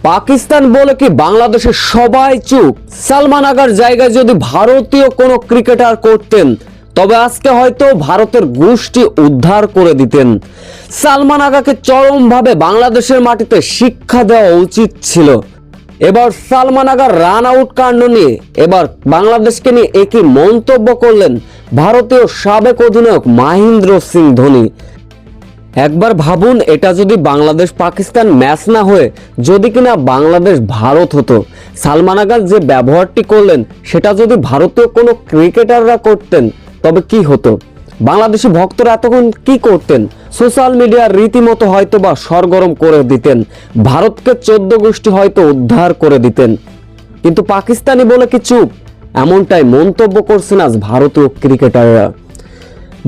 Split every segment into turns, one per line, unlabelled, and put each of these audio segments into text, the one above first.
পাকিস্তান বলে কি বাংলাদেশের সবাই চুপ? সালমান আগার জায়গায় যদি ভারতীয় কোনো ক্রিকেটার করতেন তবে আজকে হয়তো ভারতের গোষ্ঠী উদ্ধার করে দিতেন। সালমান আগাকে চরমভাবে বাংলাদেশের মাটিতে শিক্ষা দেওয়া উচিত ছিল। এবার সালমান আগার রান আউট কাণ্ড নিয়ে এবার বাংলাদেশকে নিয়ে একই মন্তব্য করলেন ভারতীয় সাবেক অধিনায়ক মহেন্দ্র সিং ধোনি। একবার ভাবুন, এটা যদি বাংলাদেশ পাকিস্তান ম্যাচ না হয়ে যদি কিনা বাংলাদেশ ভারত হতো, সালমান আগার যে ব্যবহারটি করলেন সেটা যদি ভারতীয় কোনো ক্রিকেটাররা করতেন তবে কি হতো? বাংলাদেশি ভক্তরা এতক্ষণ কি করতেন? সোশ্যাল মিডিয়ার রীতিমতো হয়তো বা সরগরম করে দিতেন, ভারতকে 14 গোষ্ঠী হয়তো উদ্ধার করে দিতেন। কিন্তু পাকিস্তানি বলে কি চুপ? এমনটাই মন্তব্য করছেন আজ ভারতীয় ক্রিকেটাররা।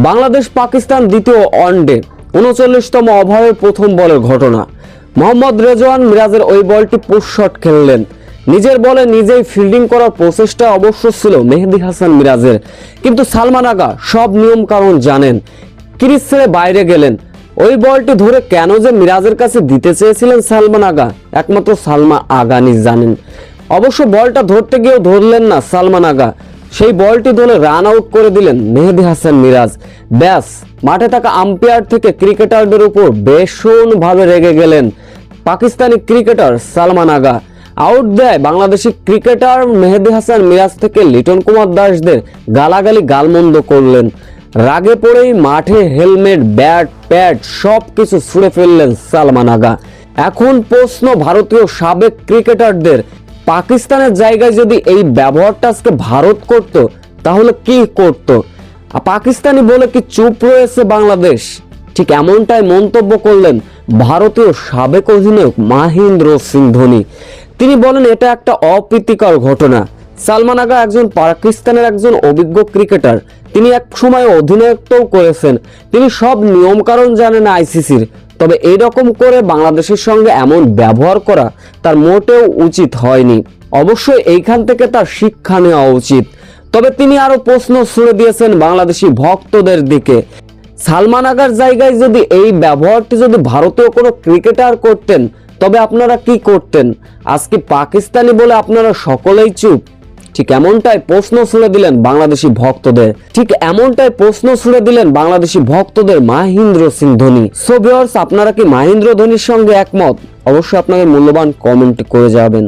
বাংলাদেশ পাকিস্তান দ্বিতীয় ওয়ানডে 39তম ওভারের প্রথম বলের ঘটনা। মোহাম্মদ রেজওয়ান মিরাজের ওই বলটি পুশ শট খেললেন। নিজের বলে নিজেই ফিল্ডিং করার প্রচেষ্টা অবশ্য ছিল মেহেদী হাসান মিরাজের, কিন্তু সালমান আগা সব নিয়ম কারণ জানেন, ক্রিজ ছেড়ে বাইরে গেলেন। ওই বলটি ধরে কেন যে মিরাজের কাছে দিতে চেয়েছিলেন সালমান আগা, একমাত্র সালমান আগানি জানেন। অবশ্য বলটা ধরতে গিয়েও ধরলেন না সালমান আগা, সেই বলটি ধরে রান আউট করে দিলেন মেহেদী হাসান মিরাজ। ব্যাস, মাঠে থাকা আম্পায়ার থেকে ক্রিকেটারদের উপর ভীষণভাবে রেগে গেলেন পাকিস্তানি ক্রিকেটার সালমান আগা। আউট দেয় বাংলাদেশি ক্রিকেটার মেহেদী হাসান মিরাজ থেকে লিটন কুমার দাসদের গালাগালি গালমন্দ করলেন। রাগে পড়েই মাঠে হেলমেট, ব্যাট, প্যাড সবকিছু ছুঁড়ে ফেললেন সালমান আগা। এখন প্রশ্ন ভারতীয় সাবেক ক্রিকেটারদের, পাকিস্তানের জায়গায় যদি এই ব্যবহারটা আজকে ভারত করত তাহলে কি করত? পাকিস্তানি বলে কি চুপ রয়েছে বাংলাদেশ? ঠিক এমনটাই মন্তব্য করলেন ভারতীয় সাবেক অধিনায়ক মহেন্দ্র সিং ধোনি। তিনি বলেন এটা একটা অপ্রীতিকর ঘটনা। সালমান আগা একজন পাকিস্তানের একজন অভিজ্ঞ ক্রিকেটার, তিনি এক সময় অধিনায়কত্বও করেছেন, তিনি সব নিয়ম কারণ জানেন আইসিসির। তবে এইরকম করে বাংলাদেশের সঙ্গে এমন ব্যবহার করা তার মোটেও উচিত হয়নি। অবশ্যই এইখান থেকে তার শিক্ষা নেওয়া উচিত। তবে তিনি আরো প্রশ্ন ছুড়ে দিয়েছেন বাংলাদেশি ভক্তদের দিকে, সালমান আগার জায়গায় যদি এই ব্যবহারটি যদি ভারতীয় কোনো ক্রিকেটার করতেন তবে আপনারা কি করতেন? আজকে পাকিস্তানি বলে আপনারা সকলেই চুপ। ঠিক এমনটাই প্রশ্ন ছুড়ে দিলেন বাংলাদেশি ভক্তদের মহেন্দ্র সিং ধোনি। সো ভিউয়ার্স, আপনারা কি মহেন্দ্র ধোনির সঙ্গে একমত? অবশ্যই আপনাদের মূল্যবান কমেন্ট করে যাবেন।